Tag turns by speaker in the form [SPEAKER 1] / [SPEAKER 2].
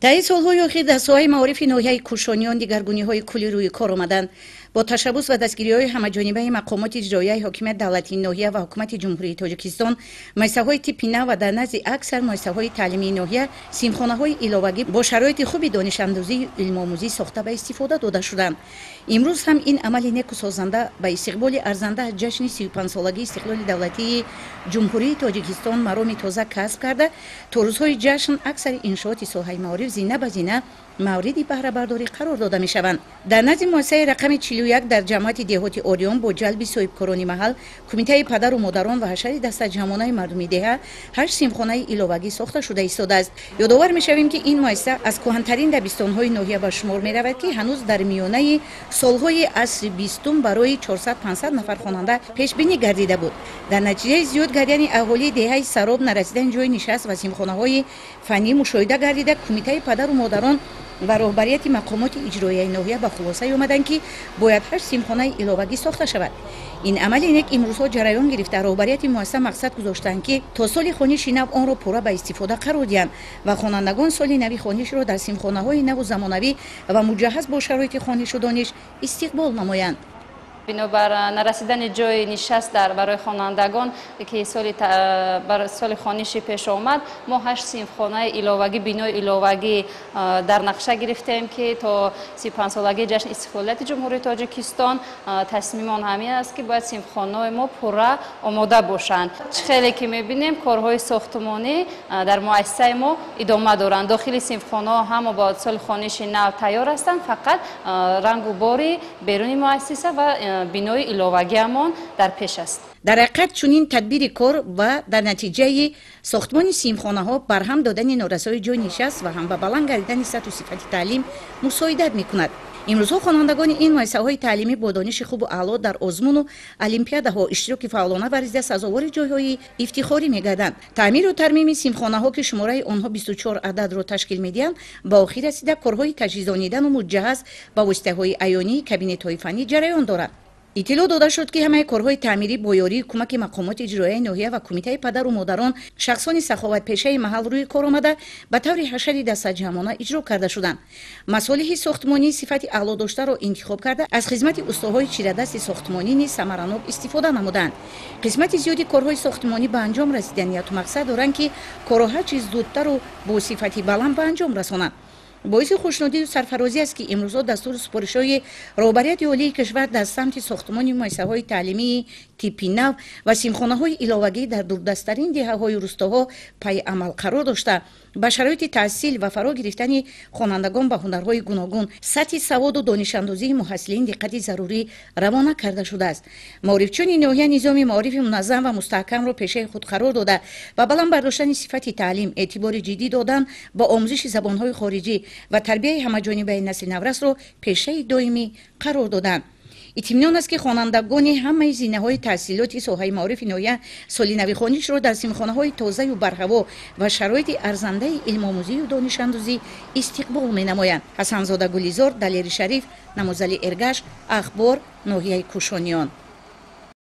[SPEAKER 1] طی سالهای اخیر در ساحه معارف ناحیه کوشانیان دیگرگونی‌های کلی روی کار آمدند. با تشبث و دستگیری‌های همه‌جانبه مقامات اجرایی حاکمیت دولتی ناحیه و حکومت جمهوری تاجیکستان، مؤسسه‌های تیپ نو و در نزد اکثر مؤسسه‌های تعلیمی ناحیه سیمخانه‌های ایلاوگی با شرایط خوبی دانش‌آموزی و علم‌آموزی ساخته به استفاده داده شدند. امروز هم این عمل نیک و سازنده به استقبال ارزنده از جشن 35 سالگی استقلال دولتی جمهوری تاجیکستان مرام تازه کسب کرده. تا روزهای جشن اکثر انشاءات ساحه معارف زینه به زینه موردی بهره برداری قرار داده می شوند. در نزد مؤسسه رقم 41 در جماعت دهاتی آریان با جلب صاحبکاران محل، کمیته پدر و مادران و حشر دسته جوانان مردمی دهه 8 سیمخانه ایلاوگی ساخته شده ایستاده است. یادآور می شویم که این مؤسسه از کهن‌ترین دبستان‌های ناحیه به شمار می رود که هنوز در میانه سالهای عصر 20 برای 400-500 نفر خواننده پیش بینی گردیده بود. در نتیجه زیاد گردیدن اهالی دهه سراب نرسیدن جای نشست و سیمخانه‌های فنی مشاهده گردیده، کمیته پدر و مادران و رهبریت مقامات اجرایی ناحیه به خلاصه آمدند که باید 8 سیمخانه ایلاوگی ساخته شود. این عمل اینک امروزها جریان گرفته. رهبریت مؤسسه مقصد گذاشتند که تا سال خوانش نو آن را پورا به استفاده قرار دهند و خوانندگان سال نوی خوانش را در سیمخانه‌های نو و زمانوی و مجهز با شرایط خوانش و دانش استقبال نمایند.
[SPEAKER 2] بنابر نرسیدن جای نشست برای خوانندگان که سال خوانشی پیش آمد، ما 8 سیمخانه ایلاوگی بینای ایلاوگی در نقشه گرفتیم که تا 35 سالگی جشن استقلالیت جمهوری تاجیکستان تصمیمان همین است که باید سیمخانه ما پورا آماده باشند. خیلی که میبینیم کارهای ساختمانی در مؤسسه ما ادامه دارند. داخل سیمخانه هم با سال خوانش نو تیار هستند، فقط رنگ و باری بیرون مؤسسه و بینای ایلاوگی همان در پیش است.
[SPEAKER 1] در حقیقت چنین تدبیر کار و در نتیجه ساختمان سیمخانه ها برهم دادن نارسایی جای نشست و هم به بلند گردیدن سطح و صفت تعلیم مساعدت میکند. امروزها خوانندگان این مؤسسه های تعلیمی با دانش خوب و اعلی در آزمون و المپیادها اشتراک فعالانه ورزیده سزاوار جایهای افتخاری میگردند. تعمیر و ترمیم سیمخانه ها که شماره آنها 24 عدد را تشکیل میدهند با آخر رسیده کارهای تجهیزانیدن و مجهز با واسطه های عیانی کابینت های فنی جریان دارد. اطلاع داده شد که همه کارهای تعمیری با یاری کمک مقامات اجرایی ناحیه و کمیته پدر و مادران شخصان سخاوت پیشه محل روی کار آمده به طور حشری دسته جمعانه اجرا کرده شدند. مصالح ساختمانی صفت اعلی داشته را انتخاب کرده از خدمت استاهای چیره‌دست ساختمانی نیز ثمراناب استفاده نمودند. قسمت زیادی کارهای ساختمانی به انجام رسیدن نیت و مقصد دارند که کارها هر چیز زودتر و با صفت بلند به انجام رسانند. باعث خوشنودی و سرفرازی است که امروزها دستور سپارش‌های رهبریت عالی کشور در سمت ساختمان مؤسسه‌های تعلیمی تیپ نو و سیمخانه‌های ایلاوگی در دوردست‌ترین دهه‌های روستاها پای عمل قرار داشته با شرایط تحصیل و فرا گرفتن خوانندگان به هنرهای گوناگون سطح سواد و دانش اندازی محصلین دقت ضروری روانه کرده شده است. معارفچیان ناحیه نظام معارف منظم و مستحکم را پیشه خود قرار داده و بلند برداشتن صفت تعلیم، اعتبار جدی دادن با آموزش زبان‌های خارجی و تربیت همه‌جانبه نسل نورس را پیشه دائمی قرار دادند. اطمینان است که خوانندگان همه زینه‌های تحصیلاتی ساحه معارف ناحیه سال نوی خوانش را در سیمخانه‌های تازه و برهوا و شرایط ارزنده علم آموزی و دانش اندازی استقبال می‌نمایند. حسن زاده گلیزار، دلیر شریف، نمازلی ارگش، اخبار ناحیه کوشانیان.